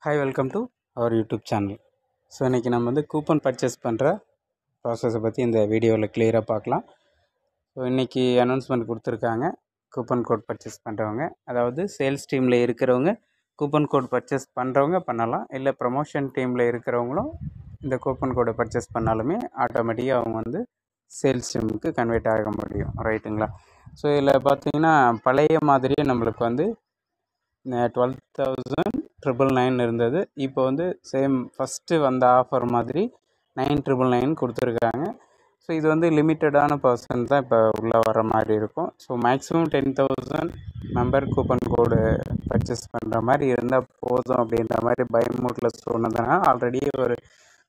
Hi welcome to our YouTube channel. So இன்றைக்கி நம்ம வந்து கூப்பன் பர்ச்சேஸ் பண்ணுற ப்ராசஸை பற்றி இந்த வீடியோவில் கிளியராக பார்க்கலாம். ஸோ இன்றைக்கி அனௌன்ஸ்மெண்ட் கொடுத்துருக்காங்க. கூப்பன் கோட் பர்ச்சேஸ் பண்ணுறவங்க, அதாவது சேல்ஸ் டீமில் இருக்கிறவங்க கூப்பன் கோட் பர்ச்சேஸ் பண்ணுறவங்க பண்ணலாம். இல்லை ப்ரமோஷன் டீமில் இருக்கிறவங்களும் இந்த கூப்பன் கோடை பர்ச்சேஸ் பண்ணாலுமே ஆட்டோமேட்டிக்காக அவங்க வந்து சேல்ஸ் டீமுக்கு கன்வெர்ட் ஆக முடியும். ரைட்டுங்களா? ஸோ இதில் பார்த்திங்கன்னா பழைய மாதிரியே நம்மளுக்கு வந்து 12,999 இருந்தது. இப்போ வந்து சேம் ஃபஸ்ட்டு வந்த ஆஃபர் மாதிரி 9,999 கொடுத்துருக்காங்க. ஸோ இது வந்து லிமிட்டடான பர்சன் தான் இப்போ உள்ளே வர மாதிரி இருக்கும். ஸோ மேக்ஸிமம் 10,000 மெம்பர் கூப்பன் கோடு பர்ச்சேஸ் பண்ணுற மாதிரி இருந்தால் போதும் அப்படின்ற மாதிரி பை மூட்டில் சொன்னதுனால ஆல்ரெடி ஒரு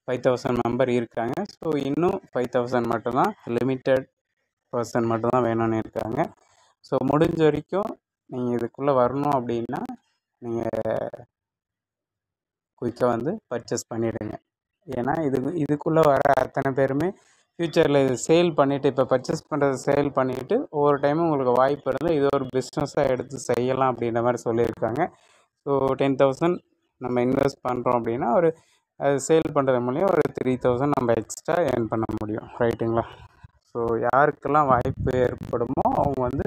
5,000 மெம்பர் இருக்காங்க. ஸோ இன்னும் 5,000 மட்டும்தான் லிமிட்டட் பர்சன் மட்டும்தான் வேணும்னு இருக்காங்க. ஸோ முடிஞ்ச வரைக்கும் நீங்கள் இதுக்குள்ளே வரணும் அப்படின்னா நீங்கள் குயிக்காக வந்து பர்ச்சேஸ் பண்ணிவிடுங்க. ஏன்னா இதுக்குள்ளே வர அத்தனை பேருமே ஃப்யூச்சரில் இது சேல் பண்ணிவிட்டு, இப்போ பர்ச்சேஸ் பண்ணுறது சேல் பண்ணிவிட்டு ஒவ்வொரு டைமும் உங்களுக்கு வாய்ப்பு இருந்தால் இது ஒரு பிஸ்னஸாக எடுத்து செய்யலாம் அப்படின்ற மாதிரி சொல்லியிருக்காங்க. ஸோ 10,000 நம்ம இன்வெஸ்ட் பண்ணுறோம் அப்படின்னா அது சேல் பண்ணுறது மூலியம் ஒரு 3,000 நம்ம எக்ஸ்ட்ரா ஏர்ன் பண்ண முடியும். ரைட்டுங்களா? ஸோ யாருக்கெல்லாம் வாய்ப்பு ஏற்படுமோ அவங்க வந்து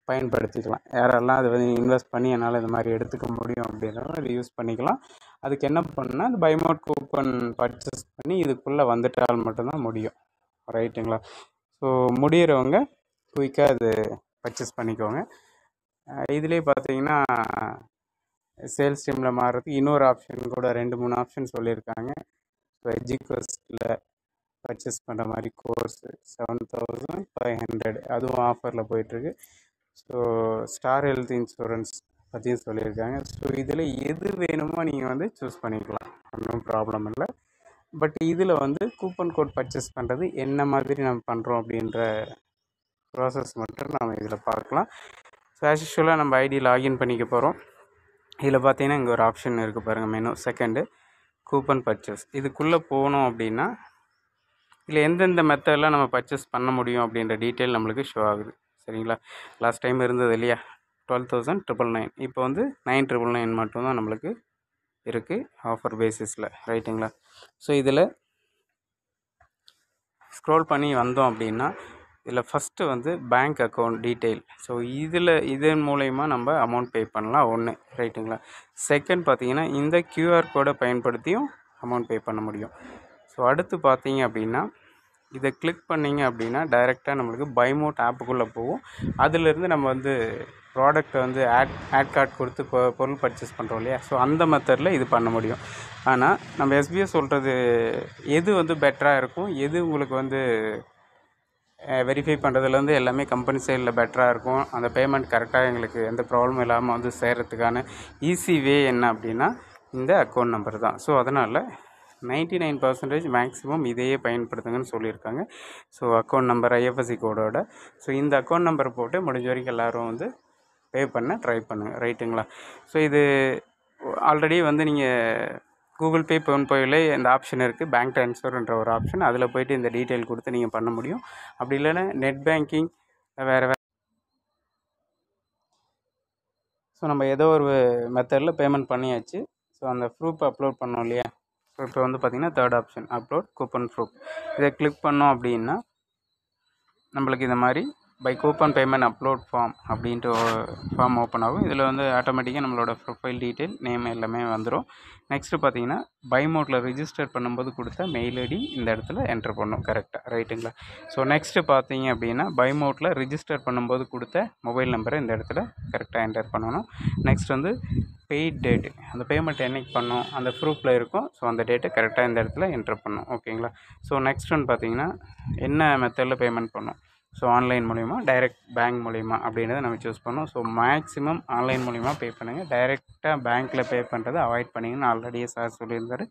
பயன்படுத்திக்கலாம். யாரெல்லாம் அது வந்து இன்வெஸ்ட் பண்ணி என்னால் இது மாதிரி எடுத்துக்க முடியும் அப்படின்றத அது யூஸ் பண்ணிக்கலாம். அதுக்கு என்ன பண்ணால் அந்த பைமோட் கூப்பன் பர்ச்சேஸ் பண்ணி இதுக்குள்ளே வந்துட்டால் மட்டும்தான் முடியும். ரைட்டுங்களா? ஸோ முடிகிறவங்க குயிக்காக அது பர்ச்சேஸ் பண்ணிக்கோங்க. இதுலேயே பார்த்தீங்கன்னா சேல்ஸ் டீமில் மாறுறதுக்கு இன்னொரு ஆப்ஷன் கூட 2-3 ஆப்ஷன் சொல்லியிருக்காங்க. ஸோ எஜுகோஸ்டில் பர்ச்சேஸ் பண்ணுற மாதிரி கோர்ஸ் 7,500 அதுவும் ஆஃபரில் போயிட்டுருக்கு. ஸோ ஸ்டார் ஹெல்த் இன்சூரன்ஸ் பற்றியும் சொல்லியிருக்காங்க. ஸோ இதில் எது வேணுமோ நீங்கள் வந்து சூஸ் பண்ணிக்கலாம், ஒன்றும் ப்ராப்ளம் இல்லை. பட் இதில் வந்து கூப்பன் கோட் பர்ச்சேஸ் பண்ணுறது என்ன மாதிரி நம்ம பண்ணுறோம் அப்படின்ற ப்ராசஸ் மட்டும் நம்ம இதில் பார்க்கலாம். ஸோ ஆஸ் யூஷுவலாக நம்ம ஐடி லாகின் பண்ணிக்க போகிறோம். இதில் பார்த்தீங்கன்னா இங்கே ஒரு ஆப்ஷன் இருக்குது பாருங்கள், மெனு செகண்டு கூப்பன் பர்ச்சேஸ். இதுக்குள்ளே போகணும் அப்படின்னா இதில் எந்தெந்த மெத்தடில் நம்ம பர்ச்சேஸ் பண்ண முடியும் அப்படின்ற டீட்டெயில் நம்மளுக்கு ஷோ ஆகுது. சரிங்களா? லாஸ்ட் டைம் இருந்தது இல்லையா 12,999, இப்போ வந்து 9,999 மட்டும்தான் நம்மளுக்கு இருக்குது ஆஃபர் பேசிஸில். ரைட்டுங்களா? ஸோ இதில் ஸ்க்ரோல் பண்ணி வந்தோம் அப்படின்னா இதில் ஃபஸ்ட்டு வந்து பேங்க் அக்கௌண்ட் டீட்டெயில். ஸோ இதன் மூலயமா நம்ம அமௌண்ட் பே பண்ணலாம் ஒன்று. ரைட்டுங்களா? செகண்ட் பார்த்தீங்கன்னா இந்த கியூஆர் கோடை பயன்படுத்தியும் அமௌண்ட் பே பண்ண முடியும். ஸோ அடுத்து பார்த்தீங்க அப்படின்னா இதை கிளிக் பண்ணிங்க அப்படின்னா டைரெக்டாக நம்மளுக்கு பைமோட் ஆப்புக்குள்ளே போகும். அதிலிருந்து நம்ம வந்து ப்ராடக்ட்டை வந்து ஆட் கார்டு கொடுத்து பொருள் பர்ச்சேஸ் பண்ணுறோம் இல்லையா? ஸோ அந்த மெத்தடில் இது பண்ண முடியும். ஆனால் நம்ம எஸ்பிஐ சொல்கிறது எது வந்து பெட்டராக இருக்கும், எது உங்களுக்கு வந்து வெரிஃபை பண்ணுறதுலேருந்து எல்லாமே கம்பெனி சைடில் பெட்டராக இருக்கும், அந்த பேமெண்ட் கரெக்டாக எங்களுக்கு எந்த ப்ராப்ளமும் இல்லாமல் வந்து சேர்கிறதுக்கான ஈஸி வே என்ன அப்படின்னா இந்த அக்கௌண்ட் நம்பர் தான். ஸோ அதனால் 99% மேக்ஸிமம் இதையே பயன்படுத்துங்கன்னு சொல்லியிருக்காங்க. ஸோ அக்கௌண்ட் நம்பர் ஐஎஃப்எஸ்சி கோடோட. ஸோ இந்த அக்கௌண்ட் நம்பர் போட்டு முடிஞ்ச வரைக்கும் எல்லோரும் வந்து பே பண்ண ட்ரை பண்ணுங்கள். ரைட்டுங்களா? ஸோ இது ஆல்ரெடி வந்து நீங்கள் கூகுள் பே, ஃபோன்பேயில் இந்த ஆப்ஷன் இருக்குது, பேங்க் ட்ரான்ஸ்ஃபர்ன்ற ஒரு ஆப்ஷன். அதில் போய்ட்டு இந்த டீட்டெயில் கொடுத்து நீங்கள் பண்ண முடியும். அப்படி இல்லைன்னா நெட் பேங்கிங் வேறு ஸோ நம்ம ஏதோ ஒரு மெத்தடில் பேமெண்ட் பண்ணியாச்சு. ஸோ அந்த ப்ரூஃப் அப்லோட் பண்ணோம் இல்லையா? ஸோ இப்போ வந்து பார்த்திங்கன்னா third option upload coupon proof. இதை கிளிக் பண்ணோம் அப்படின்னா நம்மளுக்கு இந்த மாதிரி pay coupon payment upload form அப்படின்ட்டு ஃபார்ம் ஓப்பன் ஆகும். இதில் வந்து ஆட்டோமேட்டிக்காக நம்மளோட ப்ரொஃபைல் டீட்டெயில், நேம் எல்லாமே வந்துடும். நெக்ஸ்ட்டு பார்த்தீங்கன்னா பைமோட்டில் ரிஜிஸ்டர் பண்ணும்போது கொடுத்த மெயில் ஐடி இந்த இடத்துல என்ட்ரு பண்ணணும் கரெக்டாக. ரைட்டுங்களா? ஸோ நெக்ஸ்ட்டு பார்த்தீங்க அப்படின்னா பைமோட்டில் ரிஜிஸ்டர் பண்ணும்போது கொடுத்த மொபைல் நம்பரை இந்த இடத்துல கரெக்டாக என்டர் பண்ணணும். நெக்ஸ்ட் வந்து பெய்ட் டேட்டு, அந்த பேமெண்ட் என்றைக்கு பண்ணோம் அந்த ப்ரூஃபில் இருக்கும். ஸோ அந்த டேட்டை கரெக்டாக இந்த இடத்துல என்ட்ரு பண்ணணும். ஓகேங்களா? ஸோ நெக்ஸ்ட் ஒன்று பார்த்தீங்கன்னா என்ன மெத்தடில் பேமெண்ட் பண்ணோம். ஸோ ஆன்லைன் மூலிமா, டைரெக்ட் பேங்க் மூலிமா அப்படின்றத நம்ம சூஸ் பண்ணோம். ஸோ மேக்ஸிமம் ஆன்லைன் மூலிமா பே பண்ணுங்கள். டைரெக்டாக பேங்க்கில் பே பண்ணுறதை அவாய்ட் பண்ணிங்கன்னு ஆல்ரெடியே சார் சொல்லியிருந்தார்.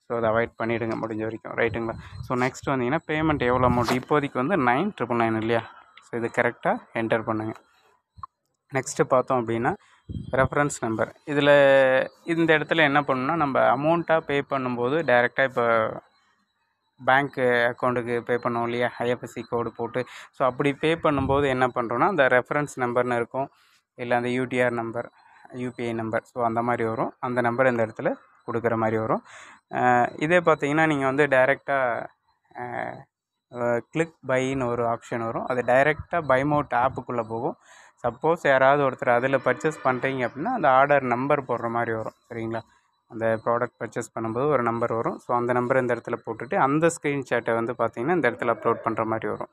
ஸோ அதை அவாய்ட் பண்ணிவிடுங்க முடிஞ்ச வரைக்கும். ரைட்டுங்களா? ஸோ நெக்ஸ்ட் வந்தீங்கன்னா பேமெண்ட் எவ்வளோ அமௌண்ட், இப்போதைக்கு வந்து 9,999 இல்லையா? ஸோ இது கரெக்டாக என்டர் பண்ணுங்கள். நெக்ஸ்ட்டு பார்த்தோம் அப்படின்னா ரெஃபரன்ஸ் நம்பர். இதில் இந்த இடத்துல என்ன பண்ணணும்னா நம்ம அமௌண்ட்டாக பே பண்ணும்போது டைரெக்டாக இப்போ பேங்க்கு அக்கௌண்ட்டுக்கு பே பண்ணுவோம் இல்லையா, ஐஎஃப்எஸ்சி கோடு போட்டு. ஸோ அப்படி பே பண்ணும்போது என்ன பண்ணுறோன்னா அந்த ரெஃபரன்ஸ் நம்பர்னு இருக்கும், இல்லை அந்த UTR number UPI number. So அந்த மாதிரி வரும். அந்த நம்பர் இந்த இடத்துல கொடுக்குற மாதிரி வரும். இதே பார்த்தீங்கன்னா நீங்கள் வந்து டைரெக்டாக கிளிக் பைன்னு ஒரு ஆப்ஷன் வரும். அது டைரெக்டாக பைமோட் ஆப்புக்குள்ளே போகும். சப்போஸ் யாராவது ஒருத்தர் அதில் பர்ச்சேஸ் பண்ணுறீங்க அப்படின்னா அந்த ஆர்டர் நம்பர் போடுற மாதிரி வரும். சரிங்களா? அந்த ப்ராடக்ட் பர்ச்சேஸ் பண்ணும்போது ஒரு நம்பர் வரும். ஸோ அந்த நம்பர் இந்த இடத்துல போட்டுட்டு அந்த ஸ்க்ரீன்ஷாட்டை வந்து பார்த்திங்கன்னா இந்த இடத்துல அப்லோட் பண்ணுற மாதிரி வரும்.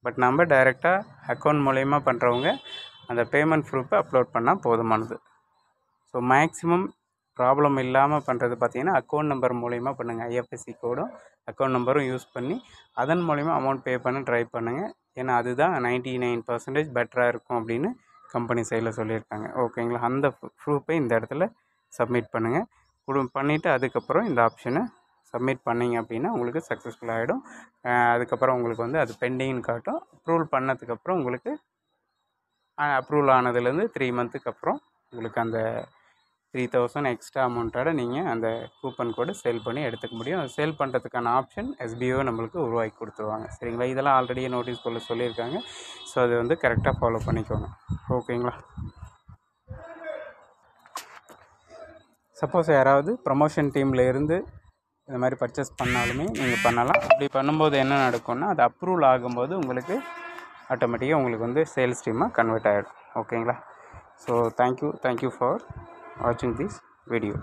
பட் நம்ம டைரெக்டாக அக்கௌண்ட் மூலயமா பண்ணுறவங்க அந்த பேமெண்ட் ப்ரூஃபை அப்லோட் பண்ணால் போதுமானது. ஸோ மேக்ஸிமம் ப்ராப்ளம் இல்லாமல் பண்ணுறது பார்த்திங்கன்னா அக்கௌண்ட் நம்பர் மூலயமா பண்ணுங்கள். ஐஎஃப்எஸ்சி கோடும் அக்கௌண்ட் நம்பரும் யூஸ் பண்ணி அதன் மூலயமா அமௌண்ட் பே பண்ண ட்ரை பண்ணுங்கள். ஏன்னா அதுதான் 99% பெட்டராக இருக்கும் அப்படின்னு கம்பெனி சைடில் சொல்லியிருக்காங்க. ஓகேங்களா? அந்த ப்ரூஃபை இந்த இடத்துல சப்மிட் பண்ணுங்கள். பண்ணிவிட்டு அதுக்கப்புறம் இந்த ஆப்ஷனை சப்மிட் பண்ணிங்க அப்படின்னா உங்களுக்கு சக்ஸஸ்ஃபுல் ஆகிடும். அதுக்கப்புறம் உங்களுக்கு வந்து அது பெண்டிங்னு காட்டும். அப்ரூவல் பண்ணதுக்கப்புறம் உங்களுக்கு அப்ரூவல் ஆனதுலேருந்து 3 மந்த்துக்கு அப்புறம் உங்களுக்கு அந்த 3000 எக்ஸ்ட்ரா அமௌண்ட்டோட நீங்கள் அந்த கூப்பன் கோடு சேல் பண்ணி எடுத்துக்க முடியும். அது சேல் பண்ணுறதுக்கான ஆப்ஷன் எஸ்பிஓ நம்மளுக்கு உருவாக்கி கொடுத்துருவாங்க. சரிங்களா? இதெல்லாம் ஆல்ரெடி நோட்டீஸ் போர்டில் சொல்லியிருக்காங்க. ஸோ அது வந்து கரெக்டாக ஃபாலோ பண்ணிக்கோங்க. ஓகேங்களா? சப்போஸ் யாராவது ப்ரமோஷன் டீமில் இருந்து இந்த மாதிரி பர்ச்சேஸ் பண்ணாலுமே நீங்கள் பண்ணலாம். அப்படி பண்ணும்போது என்ன நடக்கும்னா அது அப்ரூவல் ஆகும்போது உங்களுக்கு ஆட்டோமேட்டிக்காக உங்களுக்கு வந்து சேல்ஸ் டீமாக கன்வெர்ட் ஆகிடும். ஓகேங்களா? So thank you for watching this video.